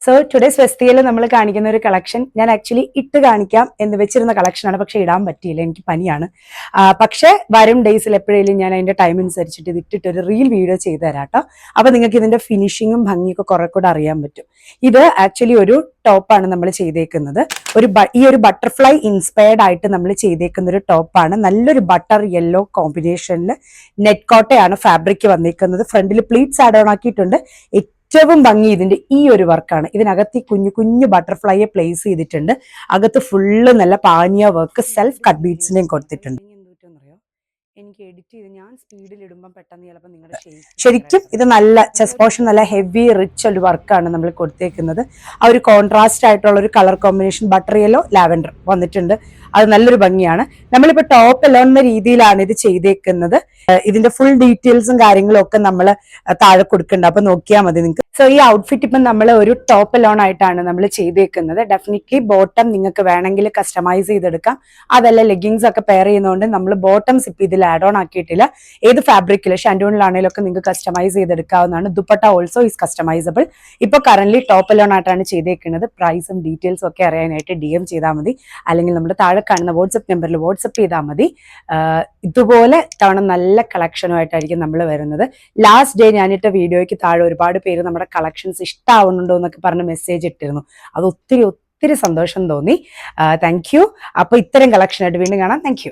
So today's festival നമ്മൾ കാണിക്കുന്ന ഒരു കളക്ഷൻ ഞാൻ ആക്ച്വലി ഇട്ട് കാണിക്കാം എന്ന് വെച്ചിരുന്ന കളക്ഷനാണ്, പക്ഷെ ഇടാൻ പറ്റിയില്ല, എനിക്ക് പനിയാണ്. പക്ഷെ വരും ഡേയ്സിൽ എപ്പോഴേലും ഞാൻ അതിന്റെ ടൈം അനുസരിച്ചിട്ട് ഇത് ഇട്ടിട്ട് ഒരു റീൽ വീഡിയോ ചെയ്തു തരാം കേട്ടോ. അപ്പൊ നിങ്ങൾക്ക് ഇതിന്റെ ഫിനിഷിങ്ങും ഭംഗിയൊക്കെ കുറെ കൂടെ അറിയാൻ പറ്റും. ഇത് ആക്ച്വലി ഒരു ടോപ്പാണ് നമ്മൾ ചെയ്തേക്കുന്നത്. ഈ ഒരു ബട്ടർഫ്ലൈ ഇൻസ്പയർഡ് ആയിട്ട് നമ്മൾ ചെയ്തേക്കുന്ന ഒരു ടോപ്പാണ്. നല്ലൊരു ബട്ടർ യെല്ലോ കോമ്പിനേഷനിൽ നെറ്റ് കോട്ടയാണ് ഫാബ്രിക് വന്നിരിക്കുന്നത്. ഫ്രണ്ടിൽ പ്ലീറ്റ്സ് ആഡ് ഓൺ ആക്കിയിട്ടുണ്ട്. ഏറ്റവും ഭംഗി ഇതിന്റെ ഈ ഒരു വർക്കാണ്. ഇതിനകത്ത് ഈ കുഞ്ഞു കുഞ്ഞു ബട്ടർഫ്ലൈയെ പ്ലേസ് ചെയ്തിട്ടുണ്ട്. അകത്ത് ഫുള്ള് നല്ല പാനിയ വർക്ക് സെൽഫ് കട്ട് ബീഡ്സിന്റെയും കൊടുത്തിട്ടുണ്ട്. എനിക്ക് എഡിറ്റ് ചെയ്ത് ഞാൻ സ്പീഡിൽ ഇടുമ്പോൾ പെട്ടെന്ന് ചിലപ്പോൾ നിങ്ങളുടെ ശരിക്കും ഇത് നല്ല ചെസ്റ്റ് പോർഷൻ നല്ല ഹെവി റിച്ച് ഒരു വർക്കാണ് നമ്മൾ കൊടുത്തേക്കുന്നത്. ആ ഒരു കോൺട്രാസ്റ്റ് ആയിട്ടുള്ള ഒരു colour combination butter yellow lavender വന്നിട്ടുണ്ട്. അത് നല്ലൊരു ഭംഗിയാണ്. നമ്മളിപ്പോ ടോപ്പ് എലോൺ എന്ന രീതിയിലാണ് ഇത് ചെയ്തേക്കുന്നത്. ഇതിന്റെ ഫുൾ ഡീറ്റെയിൽസും കാര്യങ്ങളും ഒക്കെ നമ്മൾ താഴെ കൊടുക്കുന്നുണ്ട്, അപ്പൊ നോക്കിയാൽ മതി നിങ്ങൾക്ക്. സോ ഈ ഔട്ട്ഫിറ്റ് ഇപ്പം നമ്മൾ ഒരു ടോപ്പ് എലോൺ ആയിട്ടാണ് നമ്മൾ ചെയ്തേക്കുന്നത്. ഡെഫിനറ്റ്ലി ബോട്ടം നിങ്ങൾക്ക് വേണമെങ്കിൽ കസ്റ്റമൈസ് ചെയ്തെടുക്കാം. അതല്ല ലെഗിങ്സ് ഒക്കെ പെയർ ചെയ്യുന്നതുകൊണ്ട് നമ്മൾ ബോട്ടംസ് ഇപ്പം ഇതിൽ ആഡ് ഓൺ ആക്കിയിട്ടില്ല. ഏത് ഫാബ്രിക്കിൽ ഷാൻഡൂണിലാണെങ്കിലും ഒക്കെ നിങ്ങൾക്ക് കസ്റ്റമൈസ് ചെയ്തെടുക്കാവുന്നതാണ്. Dupatta also is customizable. ഇപ്പൊ കറന്റ് ടോപ്പ് എലോൺ ആയിട്ടാണ് ചെയ്തേക്കുന്നത്. പ്രൈസും ഡീറ്റെയിൽസും ഒക്കെ അറിയാനായിട്ട് DM ചെയ്താൽ മതി, അല്ലെങ്കിൽ നമ്മുടെ താഴെ കാണുന്ന വാട്സപ്പ് നമ്പറിൽ വാട്സപ്പ് ചെയ്താൽ മതി. ഇതുപോലെ തവണ നല്ല കളക്ഷനുമായിട്ടായിരിക്കും നമ്മൾ വരുന്നത്. ലാസ്റ്റ് ഡേ ഞാനിട്ട വീഡിയോയ്ക്ക് താഴെ ഒരുപാട് പേര് നമ്മുടെ കളക്ഷൻസ് ഇഷ്ടമാവുന്നുണ്ടോ എന്നൊക്കെ പറഞ്ഞ് മെസ്സേജ് ഇട്ടിരുന്നു. അത് ഒത്തിരി ഒത്തിരി സന്തോഷം തോന്നി. Thank you. അപ്പൊ ഇത്തരം കളക്ഷനായിട്ട് വീണ്ടും കാണാം. Thank you.